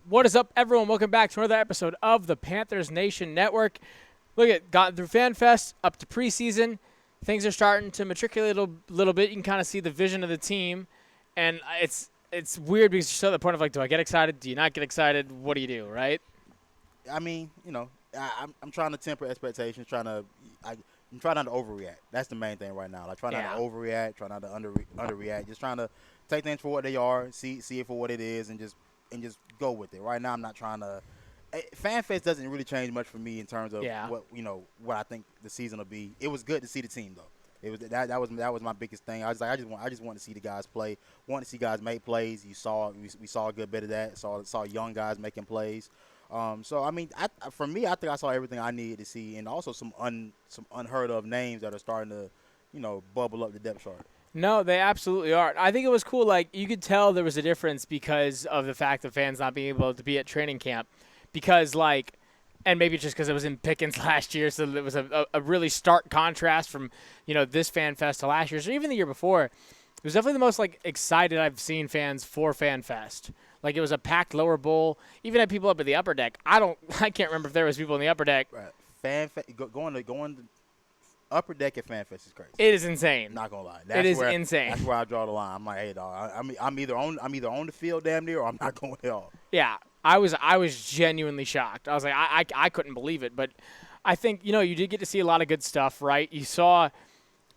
What is up, everyone? Welcome back to another episode of the Panthers Nation Network. Look at gotten through FanFest up to preseason. Things are starting to matriculate a little bit. You can kind of see the vision of the team, and it's weird because you're still at the point of like, do I get excited? Do you not get excited? What do you do, right? I mean, I'm trying to temper expectations, I'm trying not to overreact. That's the main thing right now. Like, try not to overreact, try not to underreact. Just trying to take things for what they are, see it for what it is, and just go with it. Right now, I'm not trying to. FanFest doesn't really change much for me in terms of what I think the season will be. It was good to see the team though. It was that was my biggest thing. I just want to see the guys play. Want to see guys make plays. We saw a good bit of that. Saw young guys making plays. So I mean, for me, I think I saw everything I needed to see, and also some unheard of names that are starting to, bubble up the depth chart. No, they absolutely are. I think it was cool. Like, you could tell there was a difference because of the fact of fans not being able to be at training camp. Because, like, and maybe just because it was in Pickens last year, so it was a really stark contrast from, this Fan Fest to last year's, or even the year before. It was definitely the most, like, excited I've seen fans for Fan Fest. Like, it was a packed lower bowl. Even had people up at the upper deck. I can't remember if there was people in the upper deck. Right. Going to upper deck at FanFest is crazy. It is insane. Not gonna lie. It is insane. That's where I draw the line. I'm like, hey, dog. I'm either on the field damn near, or I'm not going at all. Yeah, I was genuinely shocked. I was like, I couldn't believe it. But I think you did get to see a lot of good stuff, right? You saw.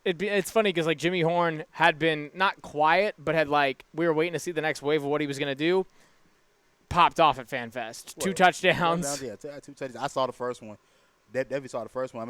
It's funny because like Jimmy Horn had been not quiet, but had we were waiting to see the next wave of what he was gonna do. Popped off at FanFest. 2 touchdowns. Yeah, 2 touchdowns. I saw the first one. Definitely saw the first one.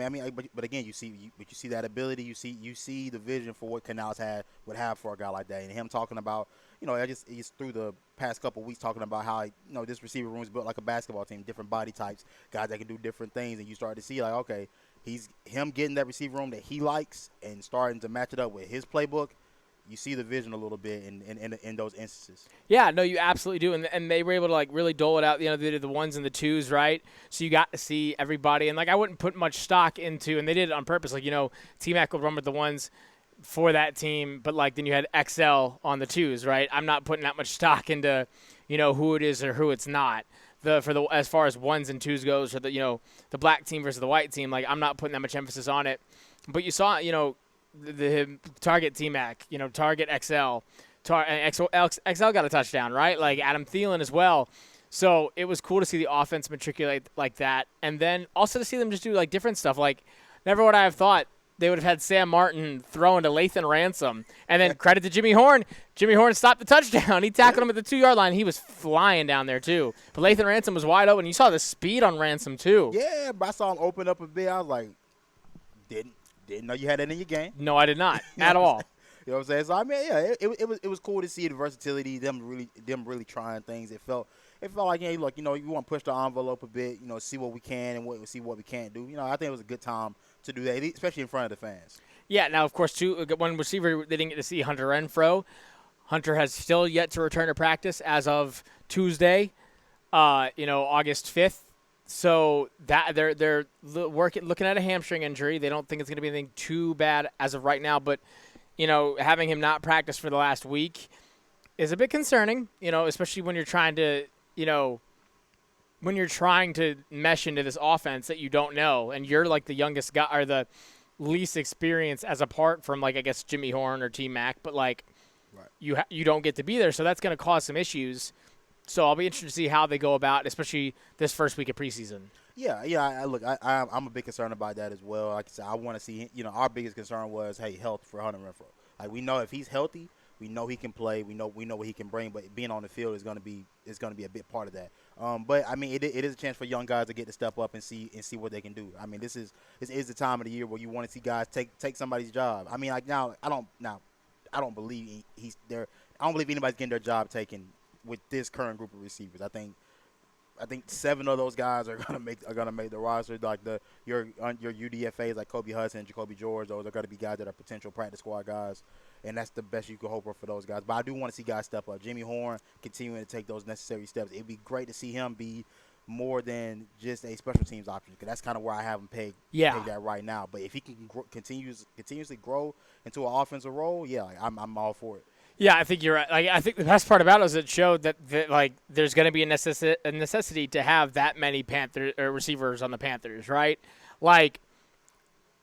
But again, you see that ability. You see the vision for what Canals would have for a guy like that, and him talking about, he's through the past couple of weeks talking about how this receiver room is built like a basketball team, different body types, guys that can do different things, and you start to see like, okay, he's getting that receiver room that he likes and starting to match it up with his playbook. You see the vision a little bit in those instances. Yeah, no, you absolutely do. And they were able to, really dole it out. They did the ones and the twos, right? So you got to see everybody. And, I wouldn't put much stock into – and they did it on purpose. T-Mac would run with the ones for that team, but, then you had XL on the twos, right? I'm not putting that much stock into, who it is or who it's not. As far as ones and twos goes, or the black team versus the white team, I'm not putting that much emphasis on it. But you saw, the target T-Mac, target XL. XL got a touchdown, right? Like Adam Thielen as well. So it was cool to see the offense matriculate like that. And then also to see them just do, different stuff. Never would I have thought they would have had Sam Martin throwing to Lathan Ransom. And then credit to Jimmy Horn. Jimmy Horn stopped the touchdown. He tackled him at the 2-yard line. He was flying down there, too. But Lathan Ransom was wide open. You saw the speed on Ransom, too. Yeah, but I saw him open up a bit. I was like, didn't know you had that in your game. No, I did not at all. You know what I'm saying? So I mean, yeah, it was cool to see the versatility, them really trying things. It felt like, look, you want to push the envelope a bit, see what we can and see what we can't do. I think it was a good time to do that, especially in front of the fans. Yeah. Now, of course, one receiver they didn't get to see, Hunter Renfro. Hunter has still yet to return to practice as of Tuesday, August 5th. So that they're looking at a hamstring injury. They don't think it's going to be anything too bad as of right now. But, having him not practice for the last week is a bit concerning, especially when you're trying to, mesh into this offense that you don't know. And you're like the youngest guy or the least experienced as apart from I guess Jimmy Horn or T-Mac. But right. You don't get to be there. So that's going to cause some issues. So I'll be interested to see how they go about, especially this first week of preseason. Yeah. I'm a big concern about that as well. Like I said, I want to see. Our biggest concern was, health for Hunter Renfro. We know if he's healthy, we know he can play. We know what he can bring. But being on the field is going to be a big part of that. But I mean, it is a chance for young guys to get to step up and see what they can do. I mean, this is the time of the year where you want to see guys take somebody's job. I mean, now I don't believe he's there. I don't believe anybody's getting their job taken with this current group of receivers. I think 7 of those guys are gonna make the roster. Like your UDFAs like Kobe Hudson and Jacoby George, those are gonna be guys that are potential practice squad guys, and that's the best you can hope for those guys. But I do want to see guys step up. Jimmy Horn continuing to take those necessary steps. It'd be great to see him be more than just a special teams option, because that's kind of where I have him pegged that right now. But if he can continuously grow into an offensive role, I'm all for it. Yeah, I think you're right. Like, I think the best part about it is it showed that like there's going to be a necessity to have that many Panther receivers on the Panthers, right? Like,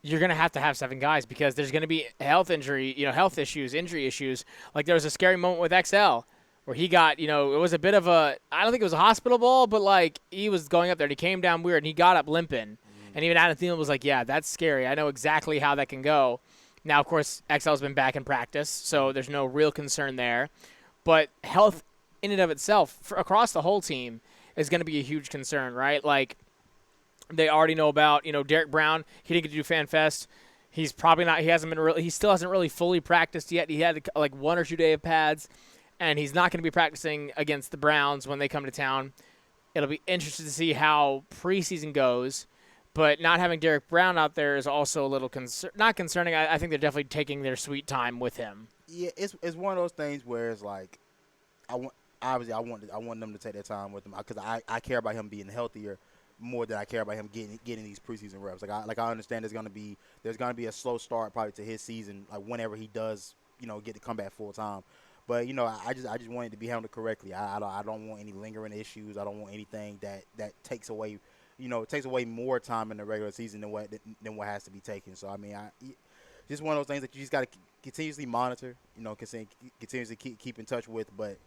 you're going to have 7 guys because there's going to be health issues, injury issues. Like, there was a scary moment with XL where he got, it was a bit of I don't think it was a hospital ball, but like he was going up there and he came down weird and he got up limping. And even Adam Thielen was like, yeah, that's scary. I know exactly how that can go. Now, of course, XL's been back in practice, so there's no real concern there. But health in and of itself, across the whole team, is going to be a huge concern, right? Like, they already know about, Derek Brown. He didn't get to do Fan Fest. He's probably not. He still hasn't really fully practiced yet. He had like 1 or 2 days of pads, and he's not going to be practicing against the Browns when they come to town. It'll be interesting to see how preseason goes. But not having Derek Brown out there is also a little not concerning. I think they're definitely taking their sweet time with him. Yeah, it's one of those things where it's like, I want them to take their time with him because I care about him being healthier more than I care about him getting these preseason reps. I understand there's gonna be a slow start probably to his season, like whenever he does get to come back full time. But I just want it to be handled correctly. I don't want any lingering issues. I don't want anything that takes away. It takes away more time in the regular season than what has to be taken. So, I mean, just one of those things that you just got to continuously monitor, continuously keep in touch with. But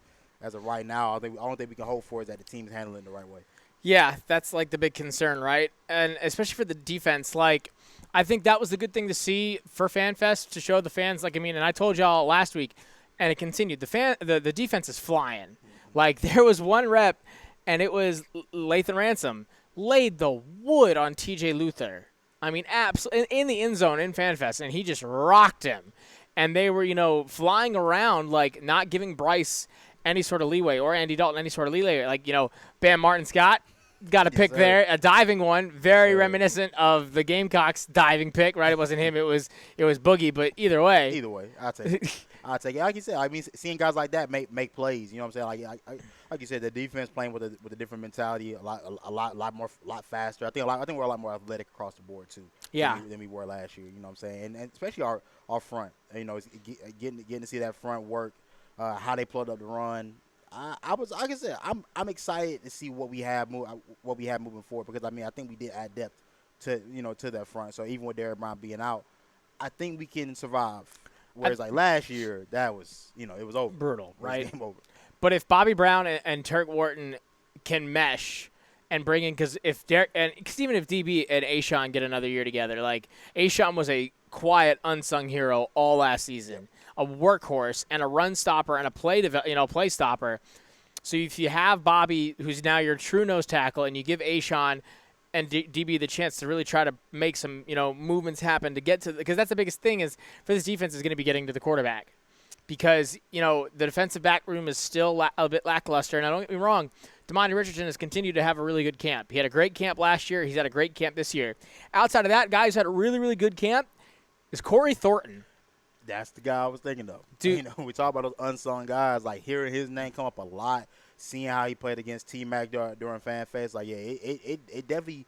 as of right now, I don't think we can hope for is that the team is handling it the right way. Yeah, that's like the big concern, right? And especially for the defense, like I think that was the good thing to see for FanFest to show the fans. Like, I mean, and I told y'all last week, and it continued. The defense is flying. Mm-hmm. Like there was one rep, and it was Lathan Ransom laid the wood on TJ Luther. I mean, in the end zone in FanFest, and he just rocked him. And they were, flying around, like, not giving Bryce any sort of leeway or Andy Dalton any sort of leeway. Like, Bam Martin-Scott got a pick there, a diving one, very reminiscent of the Gamecocks diving pick, right? It wasn't him, it was Boogie, but either way. I'll take it. Like you said, I mean, seeing guys like that make plays. You know what I'm saying? Like you said, the defense playing with a different mentality, a lot faster. I think we're a lot more athletic across the board too. Yeah. Than we were last year. You know what I'm saying? And especially our front. Getting to see that front work, how they plugged up the run. I was like I said, I'm excited to see what we have moving forward because I think we did add depth to that front. So even with Derek Brown being out, I think we can survive. Whereas like last year, that was it was over. Brutal, right? Game over. But if Bobby Brown and Turk Wharton can mesh and bring in, because even if DB and Ashawn get another year together, like Ashawn was a quiet, unsung hero all last season, a workhorse and a run stopper and a play stopper. So if you have Bobby, who's now your true nose tackle, and you give Ashawn and DB the chance to really try to make some movements happen to get to, because that's the biggest thing is for this defense is going to be getting to the quarterback, because the defensive back room is still a bit lackluster. And I don't get me wrong, Damani Richardson has continued to have a really good camp. He had a great camp last year. He's had a great camp this year. Outside of that, guy who's had a really, really good camp is Corey Thornton. That's the guy I was thinking of. Dude, we talk about those unsung guys, like hearing his name come up a lot, seeing how he played against T-Mac during Fan Fest. Like, yeah, it definitely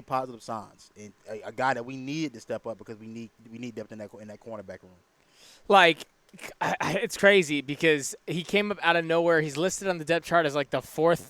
positive signs. And a guy that we needed to step up because we need depth in that cornerback room. Like, it's crazy because he came up out of nowhere. He's listed on the depth chart as like the 4th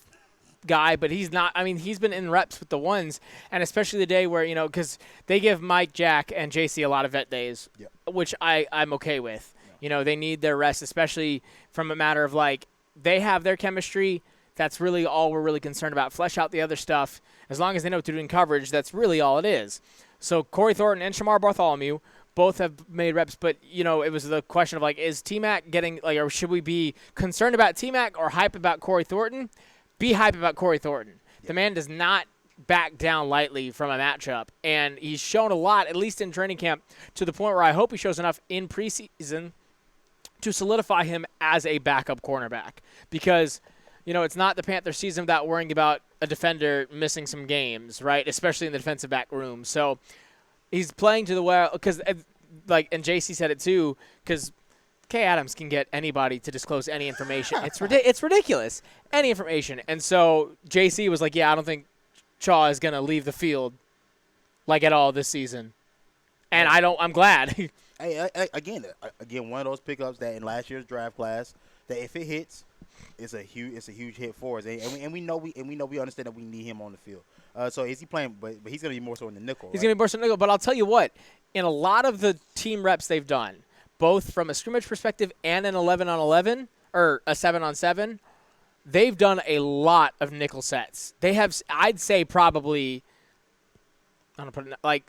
guy, but he's not. I mean, he's been in reps with the ones, and especially the day where, because they give Mike, Jack, and JC a lot of vet days, yep. Which I'm okay with. Yeah. They need their rest, especially from a matter of like they have their chemistry. That's really all we're really concerned about. Flesh out the other stuff. As long as they know what to do in coverage, that's really all it is. So Corey Thornton and Shamar Bartholomew both have made reps, but, it was the question of, like, is T-Mac getting, like, or should we be concerned about T-Mac or hype about Corey Thornton? Be hype about Corey Thornton. Yeah. The man does not back down lightly from a matchup, and he's shown a lot, at least in training camp, to the point where I hope he shows enough in preseason to solidify him as a backup cornerback. Because, it's not the Panther season without worrying about a defender missing some games, right, especially in the defensive back room. So he's playing to the well because, like, and JC said it too, because Kay Adams can get anybody to disclose any information. It's ridiculous, any information. And so JC was like, yeah, I don't think Shaw is going to leave the field, like, at all this season. And I'm glad. Hey, again, one of those pickups that in last year's draft class that if it hits, it's a huge hit for us, and we know we understand that we need him on the field. So is he playing? But he's going to be more so in the nickel, He's right? going to be more nickel. But I'll tell you what, in a lot of the team reps they've done, both from a scrimmage perspective and an 11-on-11 or a 7-on-7, they've done a lot of nickel sets. They have, I'd say, probably, I don't know, put it like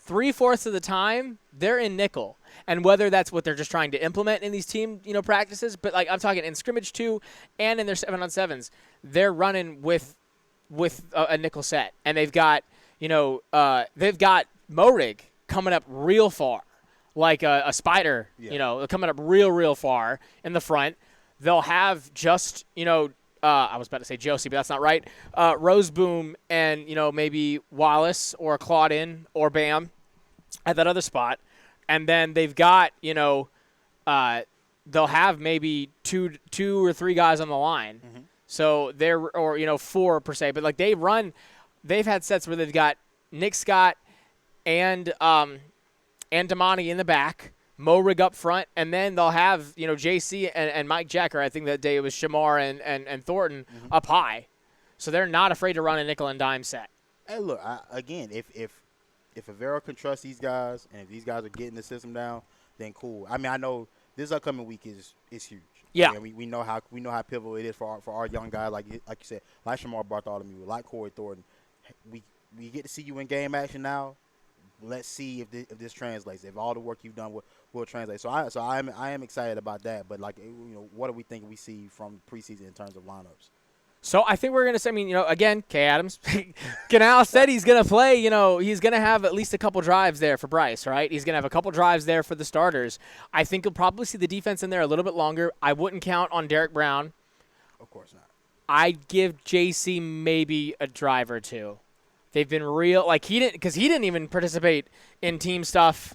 3/4 of the time they're in nickel, and whether that's what they're just trying to implement in these team practices, but like I'm talking in scrimmage too, and in their 7-on-7s, they're running with a nickel set, and they've got Morig coming up real far, like a spider, coming up real far in the front. They'll have just I was about to say Josie, but that's not right. Roseboom and maybe Wallace or Claudin or Bam at that other spot, and then they've got they'll have maybe two or three guys on the line. Mm-hmm. So they're or four per se, but like they've had sets where they've got Nick Scott and Damani in the back, Morig up front, and then they'll have JC and Mike Jacker. I think that day it was Shamar and Thornton up high, so they're not afraid to run a nickel and dime set. Hey, look, again, if Avera can trust these guys, and if these guys are getting the system down, then cool. I mean, I know this upcoming week is huge. Yeah, I mean, we know how pivotal it is for our young guys, like you said, like Shamar Bartholomew, like Corey Thornton. We get to see you in game action now. Let's see if this translates. If all the work you've done will translate. So I am excited about that. But like what do we think we see from preseason in terms of lineups? So I think we're going to say, again, Kay Adams, Canal said he's going to play, he's going to have at least a couple drives there for Bryce, right? He's going to have a couple drives there for the starters. I think you'll probably see the defense in there a little bit longer. I wouldn't count on Derek Brown. Of course not. I'd give JC maybe a drive or two. They've been real, like he didn't even participate in team stuff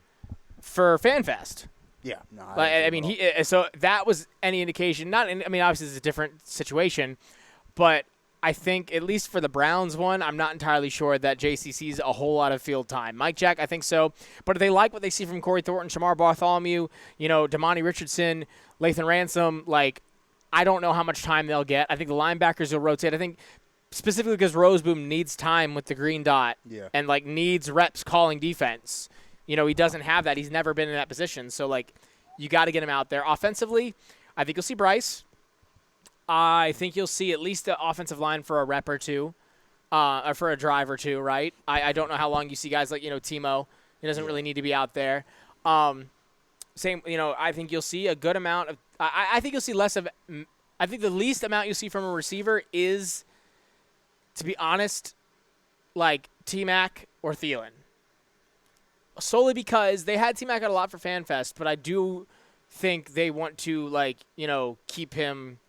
for FanFest. Yeah, no. So that was any indication. Obviously it's a different situation. But I think, at least for the Browns one, I'm not entirely sure that JC sees a whole lot of field time. Mike Jack, I think so. But if they like what they see from Corey Thornton, Shamar Bartholomew, Damani Richardson, Lathan Ransom, I don't know how much time they'll get. I think the linebackers will rotate. I think specifically because Roseboom needs time with the green dot and, needs reps calling defense. He doesn't have that. He's never been in that position. So, you got to get him out there. Offensively, I think you'll see Bryce. I think you'll see at least the offensive line for a rep or two, or for a drive or two, right? I don't know how long you see guys like, Timo. He doesn't really need to be out there. I think you'll see a good amount of – I think you'll see less of – I think the least amount you'll see from a receiver is, to be honest, T-Mac or Thielen. Solely because they had T-Mac out a lot for FanFest, but I do think they want to, keep him –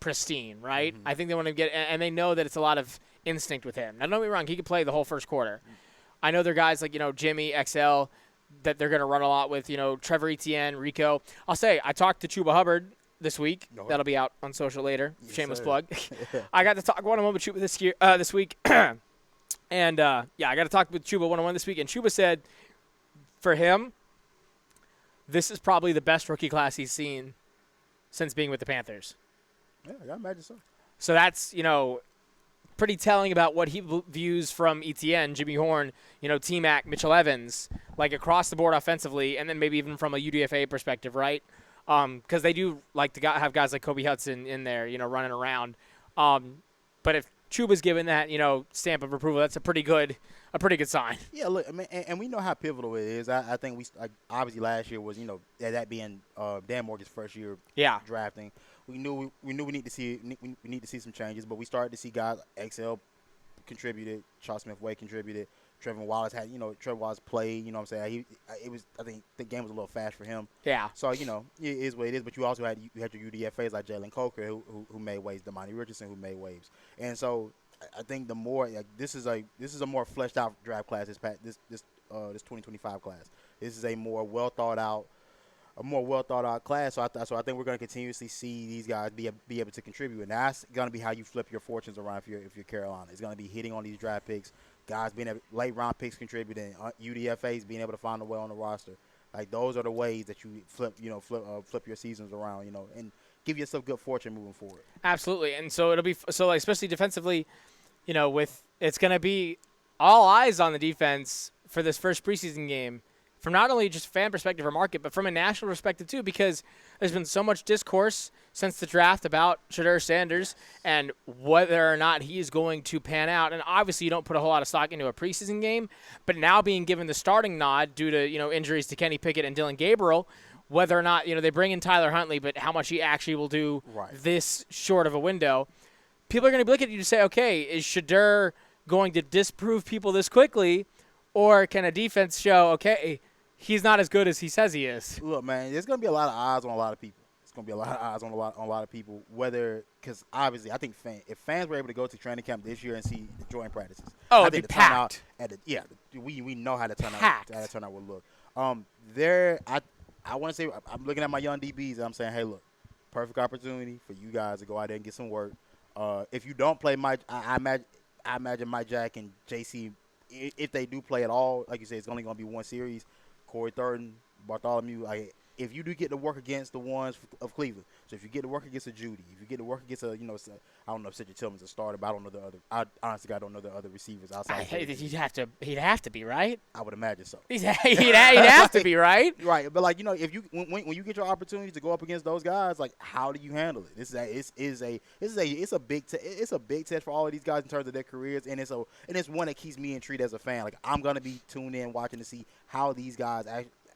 pristine, right? Mm-hmm. I think they want to get, and they know that it's a lot of instinct with him. Now, don't get me wrong, he could play the whole first quarter. I know there are guys like, Jimmy, XL, that they're going to run a lot with, Trevor Etienne, Rico. I'll say, I talked to Chuba Hubbard this week. Oh. That'll be out on social later. Yes, shameless plug. I got to talk one-on-one with Chuba this week. And, I got to talk with Chuba one-on-one this week. And Chuba said, for him, this is probably the best rookie class he's seen since being with the Panthers. Yeah, I imagine so. So that's, pretty telling about what he views from Etienne, Jimmy Horn, T-Mac, Mitchell Evans, across the board offensively, and then maybe even from a UDFA perspective, right? Because they do like to have guys like Kobe Hudson in there, running around. But if Chuba's given that, stamp of approval, that's a pretty good sign. Yeah, look, I mean, and we know how pivotal it is. I think obviously last year was, that being Dan Morgan's first year drafting. We knew we need to see some changes, but we started to see guys like XL contributed, Charles Smith-Wade contributed, Trevor Wallace played. I'm saying I think the game was a little fast for him. Yeah. So it is what it is. But you also had your UDFAs like Jalen Coker who made waves, Damani Richardson who made waves, and so I think the more this is a more fleshed out draft class this 2025 class. This is a more well thought out class. So I think we're going to continuously see these guys be able to contribute, and that's going to be how you flip your fortunes around if you're Carolina. It's going to be hitting on these draft picks, guys being late round picks contributing, UDFAs being able to find a way on the roster. Like those are the ways that you flip your seasons around, and give yourself good fortune moving forward. Absolutely. And so it'll be so like, especially defensively, with it's going to be all eyes on the defense for this first preseason game from not only just fan perspective or market, but from a national perspective too, because there's been so much discourse since the draft about Shedeur Sanders and whether or not he is going to pan out. And obviously you don't put a whole lot of stock into a preseason game, but now being given the starting nod due to, injuries to Kenny Pickett and Dylan Gabriel, whether or not, they bring in Tyler Huntley, but how much he actually will do this short of a window, people are going to be looking at you to say, okay, is Shedeur going to disprove people this quickly, or can a defense show, okay, he's not as good as he says he is? Look, man, there's going to be a lot of eyes on a lot of people. It's going to be a lot of eyes on a lot of people, because obviously I think if fans were able to go to training camp this year and see the joint practices. Oh, it'd be packed. We know how the turnout, Packed. would look. I want to say, I'm looking at my young DBs and I'm saying, hey, look, perfect opportunity for you guys to go out there and get some work. If you don't play I imagine Mike Jack and JC, if they do play at all, like you say, it's only going to be one series. Corey Thurton, Bartholomew, if you do get to work against the ones of Cleveland, so if you get to work against a Judy, if you get to work against I don't know if Sidney Tillman's a starter, but I don't know the other. I honestly, I don't know the other receivers outside. He'd have to be, right? I would imagine so. He'd have to be, right? Right, but if you when you get your opportunity to go up against those guys, how do you handle it? It's a big test for all of these guys in terms of their careers, and it's one that keeps me intrigued as a fan. I'm gonna be tuned in watching to see how these guys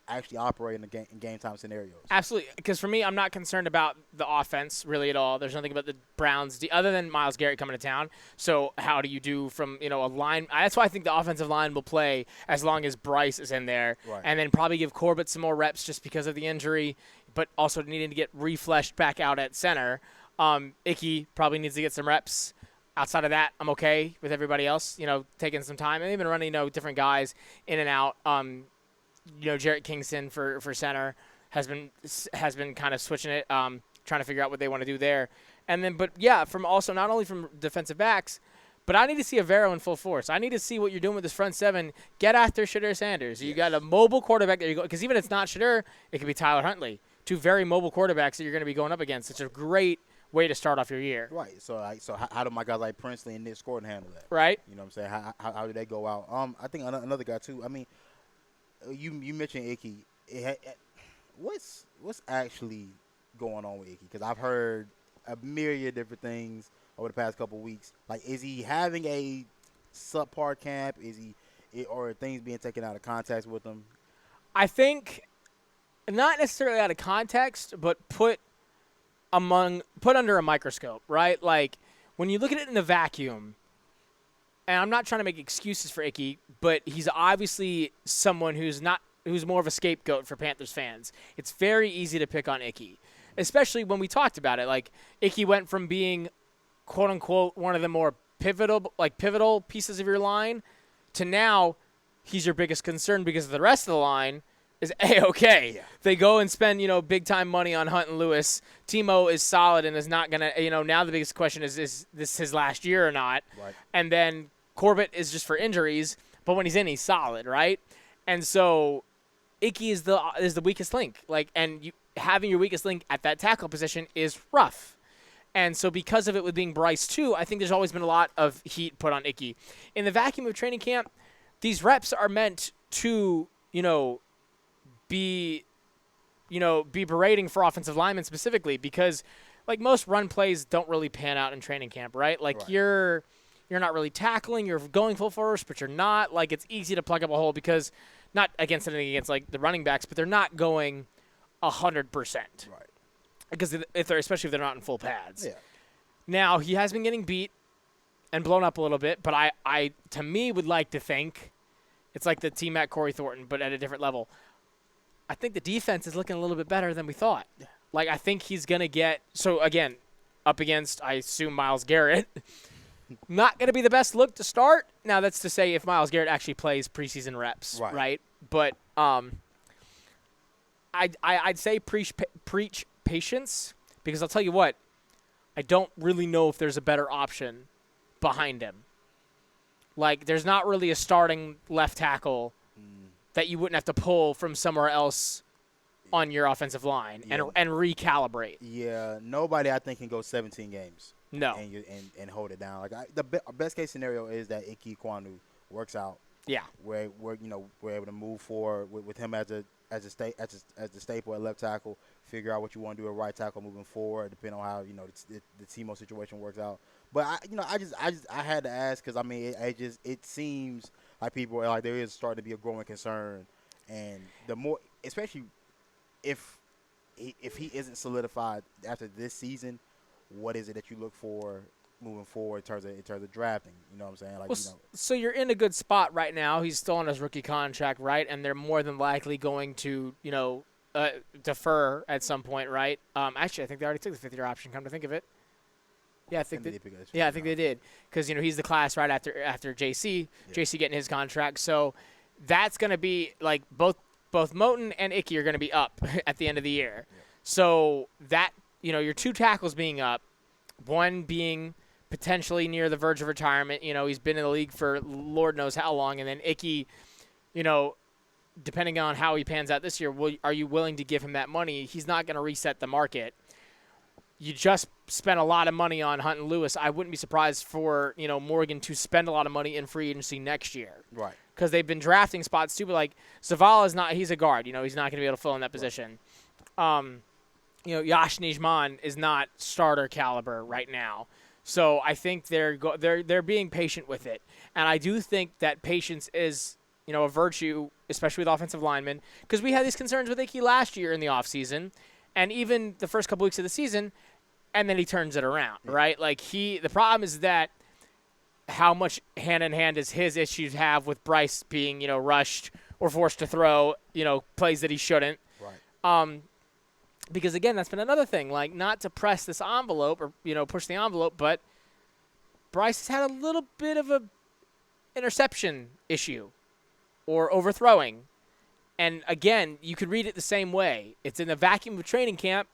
actually operate in game time scenarios. Absolutely, because for me, I'm not concerned about the offense really at all. There's nothing about the Browns other than Myles Garrett coming to town. So how do you do from a line? That's why I think the offensive line will play as long as Bryce is in there, and then probably give Corbett some more reps just because of the injury, but also needing to get refleshed back out at center. Icky probably needs to get some reps. Outside of that, I'm okay with everybody else, taking some time. And they've been running, different guys in and out. Jarrett Kingston for center has been kind of switching it, trying to figure out what they want to do there. And then, but yeah, from also not only from defensive backs, but I need to see Avero in full force. I need to see what you're doing with this front seven. Get after Shedeur Sanders. You got a mobile quarterback there you go, because even if it's not Shedeur, it could be Tyler Huntley. Two very mobile quarterbacks that you're going to be going up against. It's a great way to start off your year. Right. So how do my guys like Princely and Nick Gordon handle that? Right. You know what I'm saying? How do they go out? I think another guy too. I mean, you mentioned Icky. What's actually going on with Icky? Because I've heard a myriad of different things over the past couple of weeks. Is he having a subpar camp? Or are things being taken out of context with him? I think not necessarily out of context, but put under a microscope, right? When you look at it in a vacuum, and I'm not trying to make excuses for Icky, but he's obviously someone who's more of a scapegoat for Panthers fans. It's very easy to pick on Icky, especially when we talked about it. Icky went from being, quote unquote, one of the more pivotal pieces of your line to now he's your biggest concern because the rest of the line is A-okay. Yeah. They go and spend, big-time money on Hunt and Lewis. Timo is solid and is not going to, now the biggest question is this his last year or not? Right. And then Corbett is just for injuries, but when he's in, he's solid, right? And so Icky is the weakest link. Having your weakest link at that tackle position is rough. And so because of it with being Bryce too, I think there's always been a lot of heat put on Icky. In the vacuum of training camp, these reps are meant to, be berating for offensive linemen specifically because most run plays don't really pan out in training camp, right? Right. You're not really tackling, you're going full force, but you're not. It's easy to plug up a hole because not against anything against the running backs, but they're not going 100%. Right. Because especially if they're not in full pads. Yeah. Now, he has been getting beat and blown up a little bit, but I to me would like to think it's like the T-Mac Corey Thornton, but at a different level. I think the defense is looking a little bit better than we thought. I think he's going to get – so, again, up against, I assume, Myles Garrett. Not going to be the best look to start. Now, that's to say if Myles Garrett actually plays preseason reps, right? But I'd say preach patience because I'll tell you what, I don't really know if there's a better option behind him. There's not really a starting left tackle that you wouldn't have to pull from somewhere else on your offensive line and recalibrate. Yeah, nobody I think can go 17 games. No. And hold it down. Like the best case scenario is that Ike Kwanu works out. Yeah. We're able to move forward with him as the staple at left tackle. Figure out what you want to do at right tackle moving forward, depending on how the Timo situation works out. But I had to ask because I mean it seems like people are like there is starting to be a growing concern, and the more especially if he isn't solidified after this season, what is it that you look for moving forward in terms of drafting? You know what I'm saying? Like, So you're in a good spot right now. He's still on his rookie contract, right? And they're more than likely going to, defer at some point, right? Actually, I think they already took the 5th-year option. Come to think of it, yeah, I think they did because he's the class right after JC. Yeah. JC getting his contract, so that's going to be like both Moten and Icky are going to be up at the end of the year. Yeah. So that your 2 tackles being up, one being potentially near the verge of retirement. He's been in the league for Lord knows how long. And then Icky, depending on how he pans out this year, are you willing to give him that money? He's not going to reset the market. You just spent a lot of money on Hunt and Lewis. I wouldn't be surprised for, Morgan to spend a lot of money in free agency next year. Right. Because they've been drafting spots too. But, like, Zavala he's a guard. He's not going to be able to fill in that position. Right. Yash Nijman is not starter caliber right now. So I think they're being patient with it. And I do think that patience is, a virtue, especially with offensive linemen, because we had these concerns with Icky last year in the offseason and even the first couple weeks of the season, and then he turns it around, right? Like the problem is that how much hand-in-hand does his issues have with Bryce being, rushed or forced to throw, plays that he shouldn't. Right. Because, again, that's been another thing, like not to press this envelope or, push the envelope, but Bryce has had a little bit of a interception issue or overthrowing. And, again, you could read it the same way. It's in the vacuum of training camp.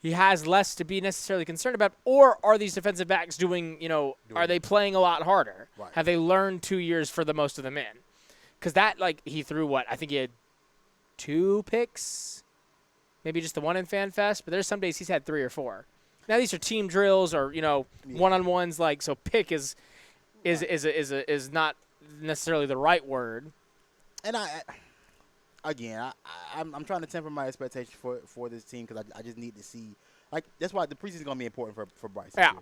He has less to be necessarily concerned about. Or are these defensive backs doing, are they playing a lot harder? Right. Have they learned 2 years for the most of them in? Because he threw what? I think he had 2 picks. Maybe just the one in FanFest, but there's some days he's had 3 or 4. Now these are team drills or one-on-ones, so pick is not necessarily the right word. And I'm trying to temper my expectations for this team because I just need to see that's why the preseason is gonna be important for Bryce. Yeah.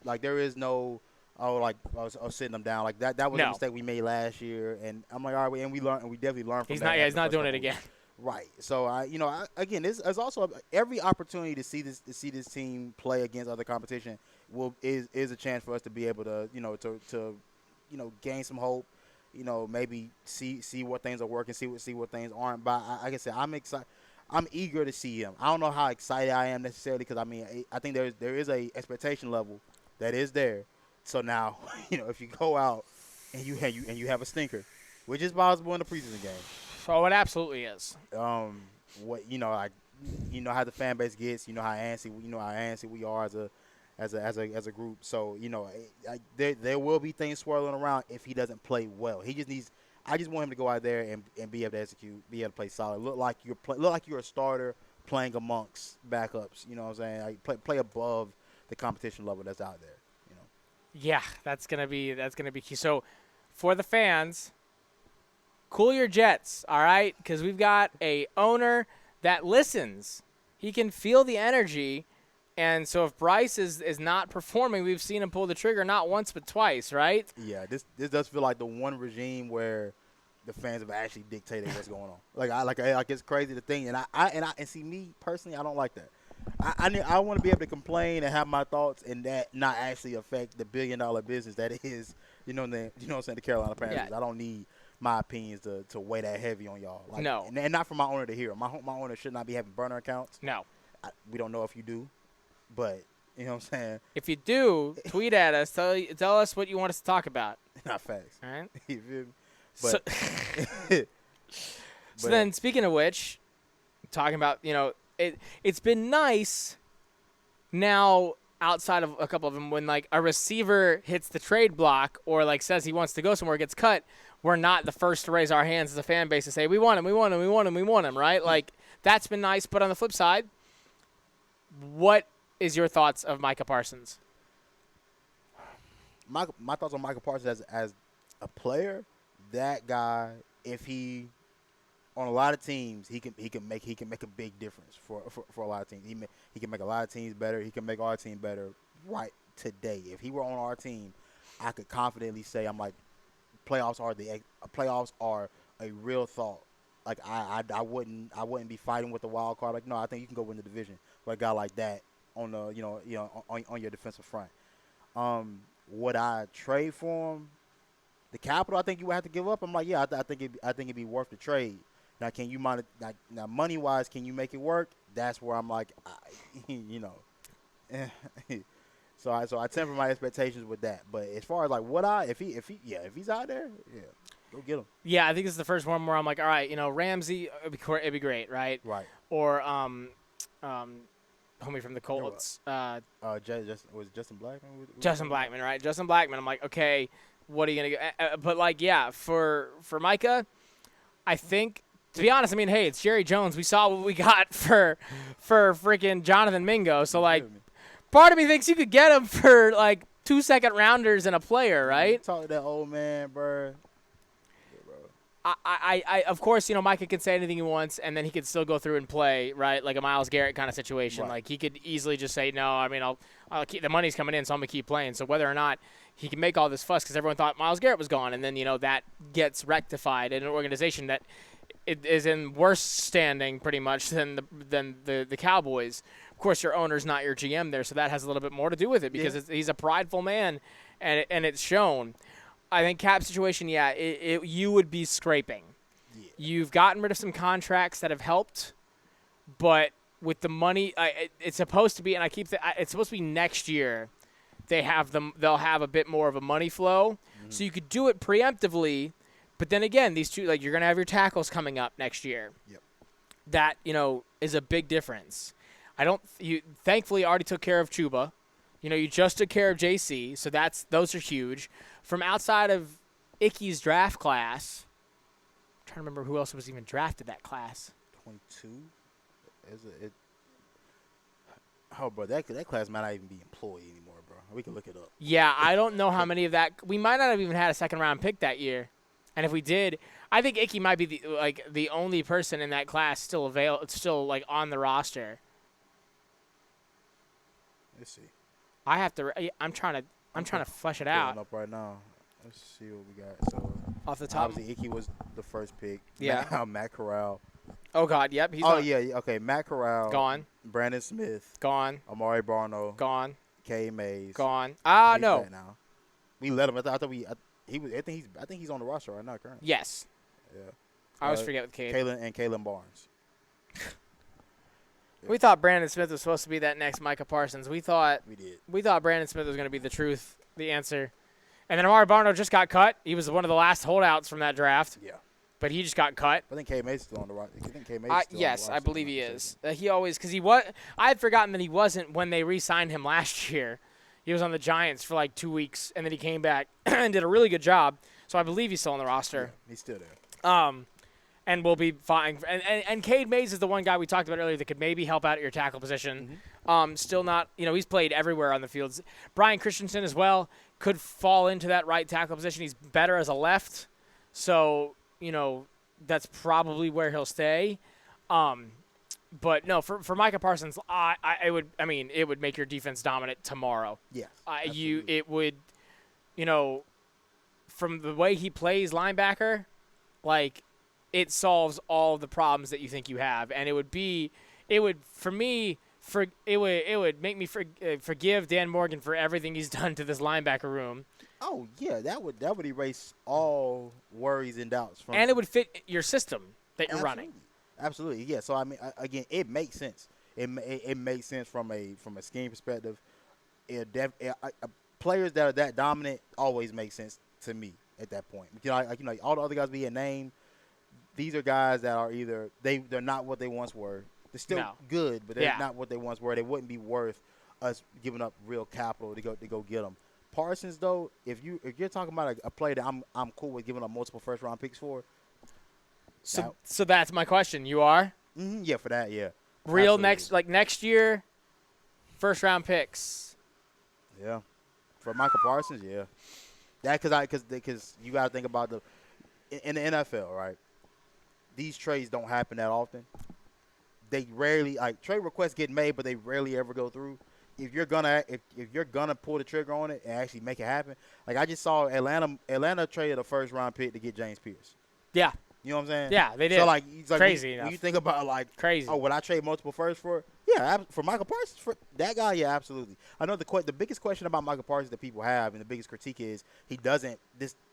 Like there is no I was sitting them down that was a mistake we made last year, and I'm like, all right, and we definitely learned from that. He's not doing it again. Right. So again, there's also every opportunity to see this team play against other competition is a chance for us to be able to to gain some hope. Maybe see what things are working, see what things aren't. But like I said, I'm excited. I'm eager to see him. I don't know how excited I am necessarily because I think there is a expectation level that is there. So now if you go out and you have a stinker, which is possible in the preseason game. Oh, it absolutely is. How the fan base gets, how antsy we are as a group. So there will be things swirling around if he doesn't play well. I just want him to go out there and be able to execute, be able to play solid. Look like you're a starter playing amongst backups. You know what I'm saying? Play above the competition level that's out there. Yeah, that's gonna be key. So for the fans, cool your jets, all right? Because we've got a owner that listens. He can feel the energy. And so if Bryce is not performing, we've seen him pull the trigger not once but twice, right? Yeah, this does feel like the one regime where the fans have actually dictated what's going on. Like it's crazy to think, and I see me personally, I don't like that. I want to be able to complain and have my thoughts, and that not actually affect the $1 billion business that is, what I'm saying, the Carolina Panthers. Yeah. I don't need my opinions to weigh that heavy on y'all. No, and not for my owner to hear. My owner should not be having burner accounts. No, we don't know if you do. But, you know what I'm saying? If you do, tweet at us. Tell us what you want us to talk about. Not facts. All right? You feel me? But, so then, speaking of which, talking about, it's been nice now outside of a couple of them when, a receiver hits the trade block or, says he wants to go somewhere, gets cut. we're not the first to raise our hands as a fan base to say we want him, we want him, we want him, we want him, right? Like that's been nice. But on the flip side, what is your thoughts of Micah Parsons? My thoughts on Michael Parsons as a player, that guy, if he on a lot of teams, he can make a big difference for a lot of teams. He can make a lot of teams better. He can make our team better right today. If he were on our team, I could confidently say I'm like playoffs are a real thought. Like I wouldn't be fighting with the wild card. Like no, I think you can go win the division with a guy like that on the on your defensive front. Would I trade for him? The capital I think you would have to give up. I'm like, yeah, I think it'd be worth the trade. Now, can you now money wise, can you make it work? That's where I'm like, so I temper my expectations with that. But as far as like if he's out there, yeah, go get him. Yeah, I think this is the first one where I'm like, all right, Ramsey, it'd be great, right? Right. Or homie from the Colts. Was Justin Blackman? Justin Blackman, right? Justin Blackman. I'm like, okay, what are you gonna get? But like, yeah, for Micah, I think. To be honest, I mean, hey, it's Jerry Jones. We saw what we got for freaking Jonathan Mingo. So, like, part of me thinks you could get him for, like, 2 second-rounders and a player, right? Talk to that old man, bro. I of course, Micah can say anything he wants, and then he could still go through and play, right? Like a Myles Garrett kind of situation. Right. Like, he could easily just say, no, I mean, I'll keep – the money's coming in, so I'm going to keep playing. So whether or not he can make all this fuss because everyone thought Myles Garrett was gone, and then, that gets rectified in an organization that – it is in worse standing pretty much than the Cowboys. Of course, your owner's not your GM there, so that has a little bit more to do with it because he's a prideful man, and it's shown. I think cap situation, yeah, you would be scraping. Yeah. You've gotten rid of some contracts that have helped, but with the money, it's supposed to be, and it's supposed to be next year. They'll have a bit more of a money flow, so you could do it preemptively. But then again, these two, like, you're going to have your tackles coming up next year. Yep. That, is a big difference. You thankfully already took care of Chuba. You just took care of JC, so those are huge. From outside of Icky's draft class, I'm trying to remember who else was even drafted that class. 22? Oh, bro, that class might not even be employed anymore, bro. We can look it up. Yeah, I don't know how many of that. We might not have even had a second-round pick that year. And if we did, I think Icky might be the only person in that class still on the roster. Let's see. I'm trying to flesh it out. Up right now. Let's see what we got. So off the top, obviously Icky was the first pick. Yeah. Matt Corral. Oh God, yep. Okay. Matt Corral. Gone. Brandon Smith. Gone. Amari Barno. Gone. K. Mays. Gone. No. Now. We let him. I think he's on the roster right now currently. Yes. Yeah. I always forget with Cade. Kalen Barnes. We thought Brandon Smith was supposed to be that next Micah Parsons. We thought Brandon Smith was going to be the answer. And then Amari Barno just got cut. He was one of the last holdouts from that draft. Yeah. But he just got cut. I think K. Mays is still on the roster. Yes, I believe he is. He always – because I had forgotten that he wasn't when they re-signed him last year. He was on the Giants for like 2 weeks, and then he came back and did a really good job. So I believe he's still on the roster. Yeah, he's still there. And we'll be fine. And Cade Mays is the one guy we talked about earlier that could maybe help out at your tackle position. Mm-hmm. Still not, he's played everywhere on the fields. Brian Christensen as well could fall into that right tackle position. He's better as a left. So, that's probably where he'll stay. But no, for Micah Parsons, it would make your defense dominant tomorrow. Yeah, it would, from the way he plays linebacker, like it solves all the problems that you think you have, and it would make me forgive Dan Morgan for everything he's done to this linebacker room. Oh yeah, that would erase all worries and doubts and it would fit your system that you're running. Absolutely, yeah. So I mean, again, it makes sense. It makes sense from a scheme perspective. Players that are that dominant always make sense to me at that point. All the other guys being named, these are guys that are either they're not what they once were. They're still good, but they're not what they once were. They wouldn't be worth us giving up real capital to go get them. Parsons though, if you're talking about a play that I'm cool with giving up multiple first round picks for. So that's my question. You are Yeah, for that, yeah. real Absolutely. next year, first round picks. Yeah, for Michael Parsons, yeah. That because you got to think about in the NFL, right? These trades don't happen that often. They rarely trade requests get made, but they rarely ever go through. If you're gonna pull the trigger on it and actually make it happen, like I just saw Atlanta traded a first round pick to get James Pierce. Yeah. You know what I'm saying? Yeah, they did. So it's Crazy when enough. you think about Crazy. oh, would I trade multiple firsts for? Yeah, for Michael Parsons, for that guy, yeah, absolutely. I know the biggest question about Michael Parsons that people have, and the biggest critique is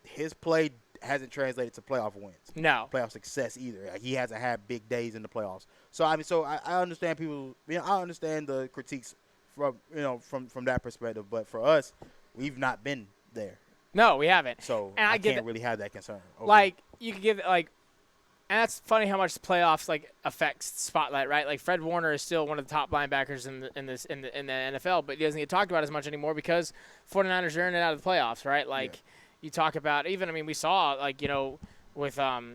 his play hasn't translated to playoff wins. No. Playoff success either. Like, he hasn't had big days in the playoffs. So I understand people. I understand the critiques from that perspective. But for us, we've not been there. No, we haven't. So and I can't really have that concern. You could give and that's funny how much the playoffs affects spotlight, right? Like Fred Warner is still one of the top linebackers in the NFL, but he doesn't get talked about as much anymore because 49ers are in and out of the playoffs, right? You talk about we saw with Shaq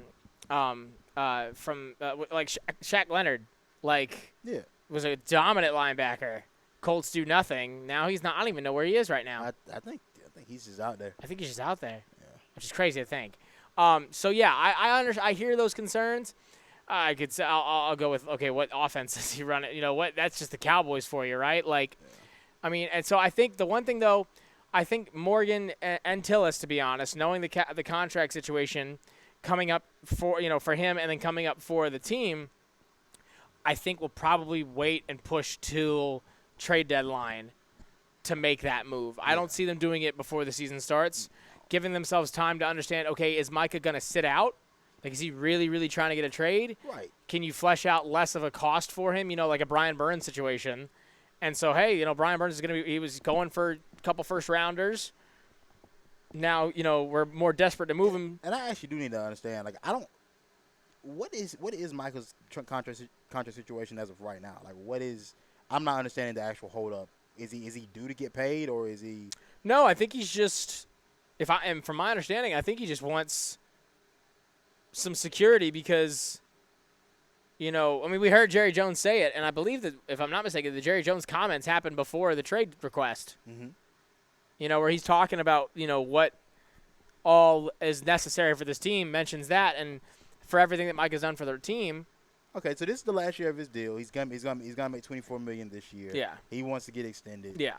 Leonard was a dominant linebacker. Colts do nothing. Now he's not. I don't even know where he is right now. I think he's just out there. I think he's just out there, which is crazy to think. I hear those concerns. I could say I'll go with what offense does he run? That's just the Cowboys for you, right? And so I think the one thing though, I think Morgan and Tillis, to be honest, knowing the contract situation coming up for him and then coming up for the team, I think we'll probably wait and push till trade deadline to make that move. I don't see them doing it before the season starts. Giving themselves time to understand, is Micah going to sit out? Is he really, really trying to get a trade? Right. Can you flesh out less of a cost for him, like a Brian Burns situation? And so, Brian Burns he was going for a couple first-rounders. Now, we're more desperate to move him. And I actually do need to understand, what is Micah's contract situation as of right now? I'm not understanding the actual hold-up. Is he due to get paid, or is he? No, I think he's just. From my understanding, I think he just wants some security because, we heard Jerry Jones say it, and I believe that, if I'm not mistaken, the Jerry Jones comments happened before the trade request. Mm-hmm. Where he's talking about, what all is necessary for this team, mentions that, and for everything that Mike has done for their team. Okay, so this is the last year of his deal. He's gonna make $24 million this year. Yeah. He wants to get extended. Yeah.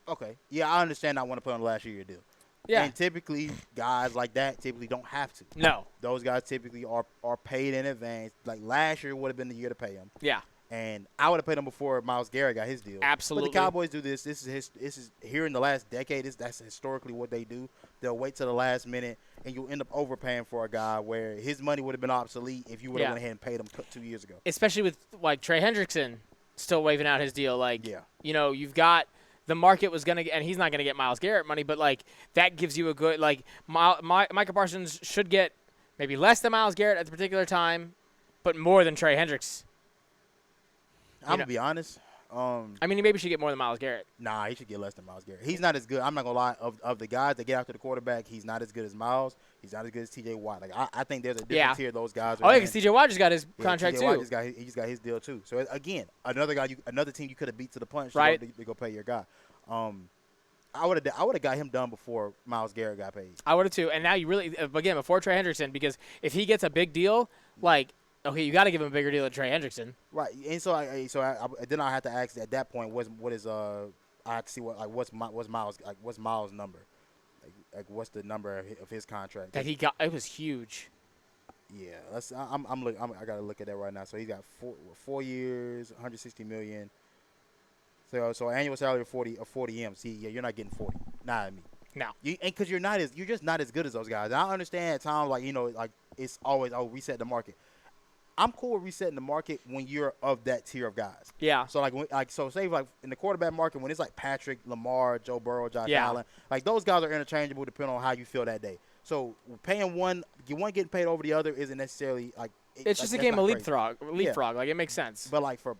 Okay. Yeah, I understand. I want to put on the last year of your deal. Yeah. And typically, guys like that don't have to. No. Those guys typically are paid in advance. Like last year would have been the year to pay him. Yeah. And I would have paid him before Myles Garrett got his deal. Absolutely. But the Cowboys do this. This is here in the last decade. That's historically what they do. They'll wait till the last minute, and you'll end up overpaying for a guy where his money would have been obsolete if you would have went ahead and paid him 2 years ago. Especially with Trey Hendrickson still waving out his deal. You've got the market was gonna get, and he's not gonna get Myles Garrett money, but that gives you a good Micah Parsons should get maybe less than Myles Garrett at the particular time, but more than Trey Hendricks. I'm going to be honest. He maybe should get more than Myles Garrett. Nah, he should get less than Myles Garrett. He's not as good. I'm not going to lie. Of the guys that get after the quarterback, he's not as good as Myles. He's not as good as T.J. Watt. I think there's a difference here. Those guys are because T.J. Watt just got his contract T.J. too. Watt he just got his deal too. So, again, another team you could have beat to the punch right. to go pay your guy. I would have got him done before Myles Garrett got paid. I would have too. And now you really, again, before Trey Hendrickson, because if he gets a big deal, you got to give him a bigger deal than Trey Hendrickson. Right. And so then I have to ask at that point what is I have to see what's Myles' number, what's the number of his contract that he got. It was huge. Yeah, I gotta look at that right now. So he's got 4 years, $160 million. So annual salary of 40 M. See, you're not getting 40. Nah, no. Because you're just not as good as those guys. And I understand at times it's always reset the market. I'm cool with resetting the market when you're of that tier of guys. Yeah. So say in the quarterback market when it's Patrick, Lamar, Joe Burrow, Josh Allen, those guys are interchangeable depending on how you feel that day. So paying one getting paid over the other isn't necessarily it's just a game of leapfrog. It makes sense. But for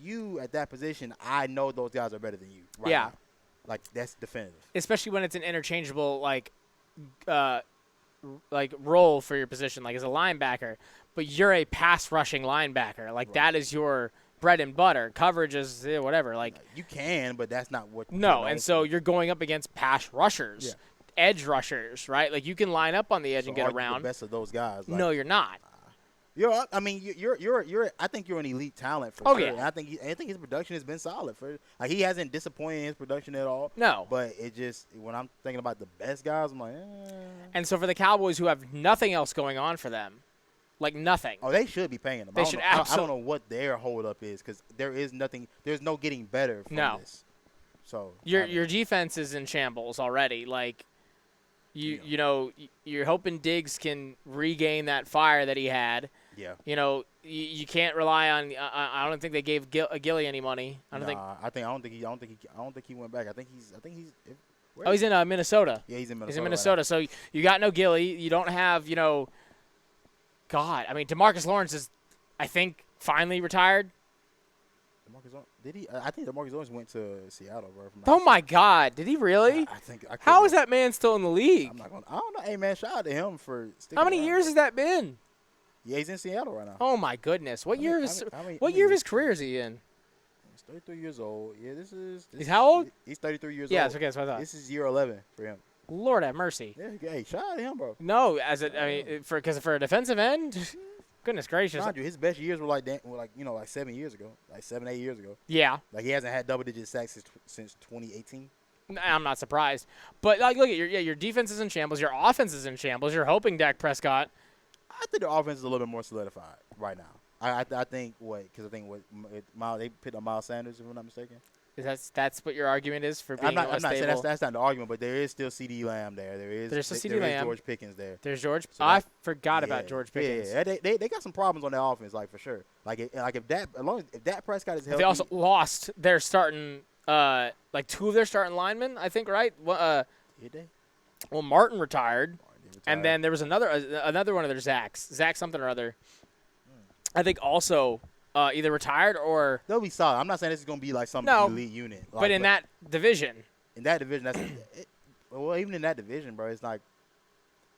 you at that position, I know those guys are better than you. Right now. Like that's definitive. Especially when it's an interchangeable role for your position, like as a linebacker, but you're a pass rushing linebacker. Like that is your bread and butter. Coverage is whatever. Like you can, but that's not what. No, and so you're going up against pass rushers, edge rushers, right? Like you can line up on the edge and get around. The best of those guys. Like, no, you're not. You're. I mean, you're. I think you're an elite talent for sure. Yeah. And I think his production has been solid for. Like he hasn't disappointed in his production at all. No. But it just when I'm thinking about the best guys, I'm like. And so for the Cowboys who have nothing else going on for them, like nothing. Oh, they should be paying them. They should absolutely. I don't know what their holdup is because there is nothing. There's no getting better from this. So your defense is in shambles already. Like. You know, you're hoping Diggs can regain that fire that he had. Yeah. You know, you can't rely on. I don't think they gave Gilly any money. I don't think he went back. I think he's. He's in Minnesota. Yeah, he's in Minnesota. He's in Minnesota. Right, so you got no Gilly. You don't have. God. I mean, DeMarcus Lawrence is, I think, finally retired. Did he? I think DeMarcus Lawrence went to Seattle, bro. Oh my God! Did he really? I think. How is that man still in the league? I don't know. Hey man, shout out to him for. How many years has that been? Yeah, he's in Seattle right now. Oh my goodness! What year of his career is he in? He's 33 years old. Yeah, He's how old? He's 33 years old. Yeah, that's what I thought. This is year 11 for him. Lord have mercy. Yeah, hey, shout out to him, bro. No, because for a defensive end. Goodness gracious! His best years were like 7 years ago, like 7-8 years ago. Yeah, like he hasn't had double-digit sacks since 2018. I'm not surprised, but like, look at your defense is in shambles, your offense is in shambles. You're hoping Dak Prescott. I think the offense is a little bit more solidified right now. I think they picked up Miles Sanders, if I'm not mistaken. That's what your argument is for being I'm not saying that's not the argument, but there is still CeeDee Lamb there. There's still CeeDee Lamb. George Pickens there. There's George. So I forgot about George Pickens. Yeah, they got some problems on their offense, like for sure. If Dak Prescott is healthy. They also lost their starting two of their starting linemen, I think, right? Did they? Well, Martin retired, and then there was another one of their Zach something or other. I think also. Either retired or they'll be solid. I'm not saying this is gonna be like some elite unit, but in that division, that's even in that division, bro. It's like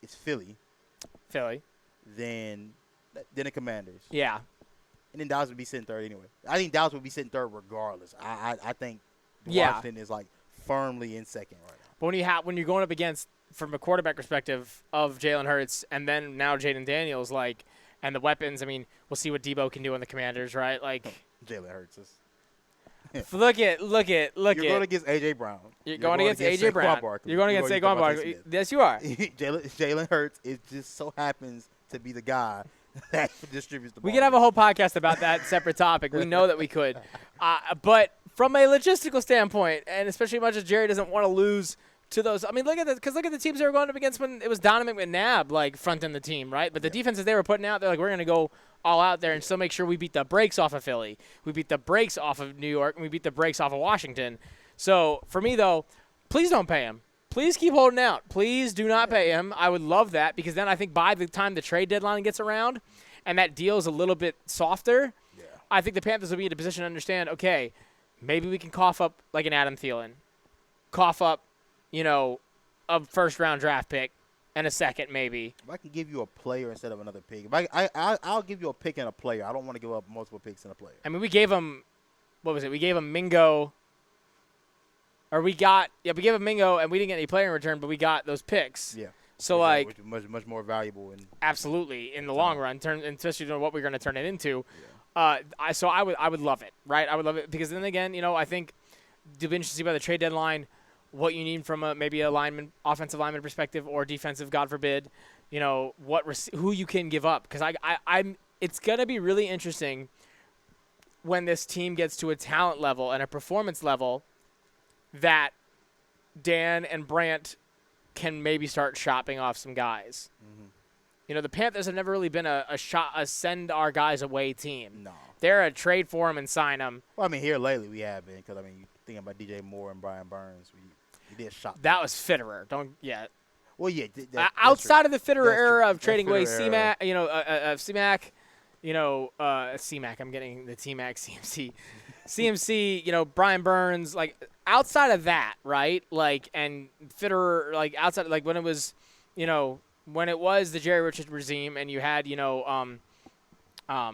it's Philly, then the Commanders, yeah, and then Dallas would be sitting third anyway. I think Dallas would be sitting third regardless. I think Washington is like firmly in second right now. But when you're going up against from a quarterback perspective of Jalen Hurts and then now Jaden Daniels, like. And the weapons, I mean, we'll see what Debo can do on the Commanders, right? Like Jalen Hurts. Look at. You're going against A.J. Brown. You're going against A.J. Brown. You're going against Saquon Barkley. Yes, you are. Jalen Hurts just so happens to be the guy that distributes the ball. We could have a whole podcast about that separate topic. We know that we could. But from a logistical standpoint, and especially much as Jerry doesn't want to lose to those, I mean, look at the teams they were going up against when it was Donovan McNabb like fronting the team, right? But the defenses they were putting out, they're like, we're going to go all out there and still make sure we beat the brakes off of Philly, we beat the brakes off of New York, and we beat the brakes off of Washington. So for me though, please don't pay him. Please keep holding out. Please do not pay him. I would love that because then I think by the time the trade deadline gets around, and that deal is a little bit softer, I think the Panthers will be in a position to understand. Okay, maybe we can cough up like an Adam Thielen, cough up. A first-round draft pick and a second maybe. If I can give you a player instead of another pick, I'll give you a pick and a player. I don't want to give up multiple picks and a player. I mean, we gave him – what was it? We gave him Mingo – or we gave him Mingo and we didn't get any player in return, but we got those picks. Yeah. So, which is much more valuable. Absolutely. In the long run, especially what we're going to turn it into. Yeah. I would love it, right? I would love it because then again, I think it'll be interesting to see by the trade deadline – what you need from maybe a offensive lineman perspective or defensive, God forbid, who you can give up. Because it's going to be really interesting when this team gets to a talent level and a performance level that Dan and Brant can maybe start shopping off some guys. Mm-hmm. The Panthers have never really been a send our guys away team. No. They're a trade for them and sign them. Well, I mean, here lately we have been because, you thinking about DJ Moore and Brian Burns, we did shop. That was Fitterer. Well, yeah. Outside of the Fitterer era of trading away C-Mac, C-Mac, C-Mac, I'm getting the T-Mac, CMC. CMC, Brian Burns, outside of that, right? Like, and Fitterer, like outside, like when it was, when it was the Jerry Richards regime, and you had, God, I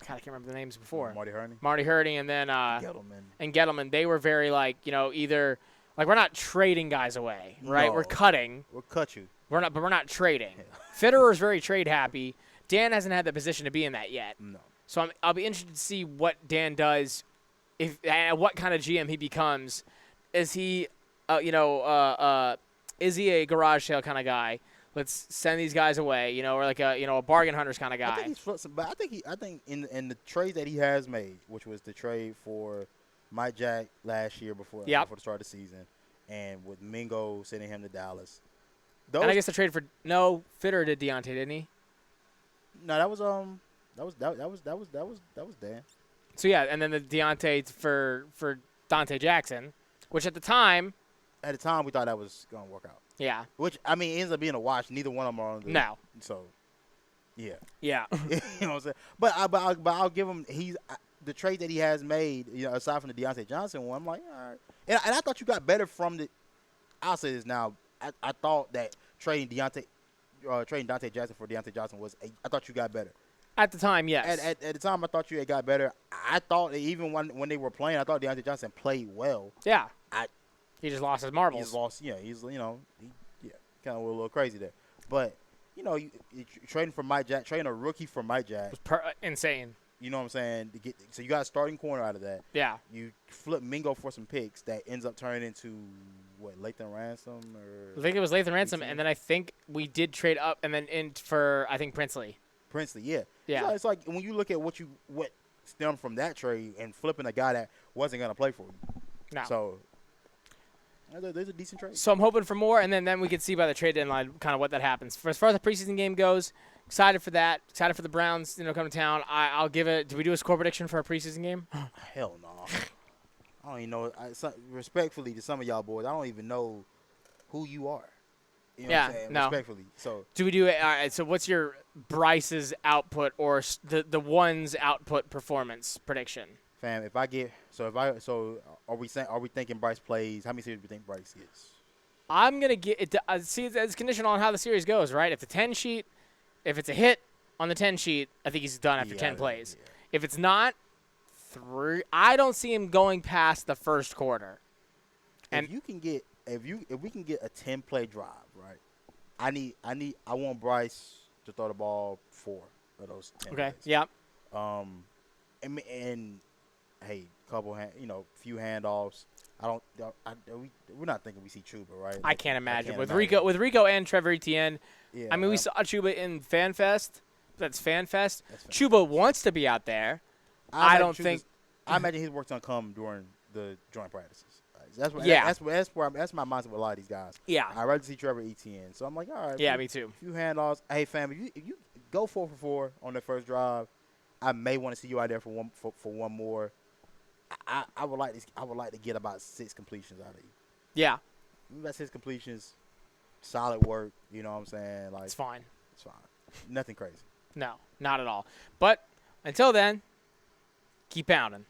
can't remember the names before. Marty Hurney, and then Gettleman. They were very like, either like we're not trading guys away, right? No. We're cutting. We'll cut you. But we're not trading. Fitterer is very trade happy. Dan hasn't had the position to be in that yet. No. So I'll be interested to see what Dan does, what kind of GM he becomes. Is he, is he a garage sale kind of guy? Let's send these guys away, or like a bargain hunters kind of guy. I think he's flexible, but I think in the trade that he has made, which was the trade for Mike Jack last year before the start of the season, and with Mingo sending him to Dallas. And I guess the trade for Fitter did Deontay, didn't he? No, that was Dan. So yeah, and then the Deontay for Dante Jackson, which at the time we thought that was gonna work out. Yeah. Which, I mean, it ends up being a wash. Neither one of them are on the. No. So, yeah. Yeah. You know what I'm saying? But I'll give him the trade that he has made, aside from the Deontay Johnson one, I'm like, all right. And I thought you got better from the – I'll say this now. I thought that trading Dante Jackson for Deontay Johnson I thought you got better. At the time, yes. At the time, I thought you had got better. I thought that even when they were playing, I thought Deontay Johnson played well. Yeah. He just lost his marbles. He's lost, he's kind of a little crazy there. But, you trading for Mike Jack, trading a rookie for Mike Jack. It was insane. You know what I'm saying? So you got a starting corner out of that. Yeah. You flip Mingo for some picks that ends up turning into, Lathan Ransom? I think it was Lathan Ransom, and then I think we did trade up and then in for, I think, Princely. Yeah. Yeah. So it's like when you look at what stemmed from that trade and flipping a guy that wasn't going to play for you. No. So there's a decent trade. So I'm hoping for more, and then we can see by the trade deadline kind of what that happens. As far as the preseason game goes, excited for that. Excited for the Browns, coming to town. I'll give it. Do we do a score prediction for a preseason game? Hell no. I don't even know. Respectfully to some of y'all boys, I don't even know who you are. You know what I'm saying? No. Respectfully. So do we do it? All right. So what's your Bryce's output or the one's output performance prediction? Fam, are we thinking Bryce plays? How many series do we think Bryce gets? I'm gonna get it. See, it's conditional on how the series goes, right? If it's a hit on the 10 sheet, I think he's done after 10 plays. Yeah. If it's not, 3. I don't see him going past the first quarter. And if we can get a 10-play drive, right? I want Bryce to throw the ball 4 of those 10 okay. plays. Yeah. And hey, few handoffs. We're not thinking we see Chuba, right? I can't imagine with Rico and Trevor Etienne. Yeah, I mean, we saw Chuba in FanFest. That's FanFest. Chuba wants to be out there. I imagine his work's gonna come during the joint practices. That's my mindset with a lot of these guys. Yeah. I'd rather see Trevor Etienne. So I'm like, all right. Yeah, me too. Few handoffs. Hey, fam, if you go 4 for 4 on the first drive, I may want to see you out there for one more. I would like to get about 6 completions out of you. Yeah. About 6 completions, solid work. You know what I'm saying? Like it's fine. It's fine. Nothing crazy. No, not at all. But until then, keep pounding.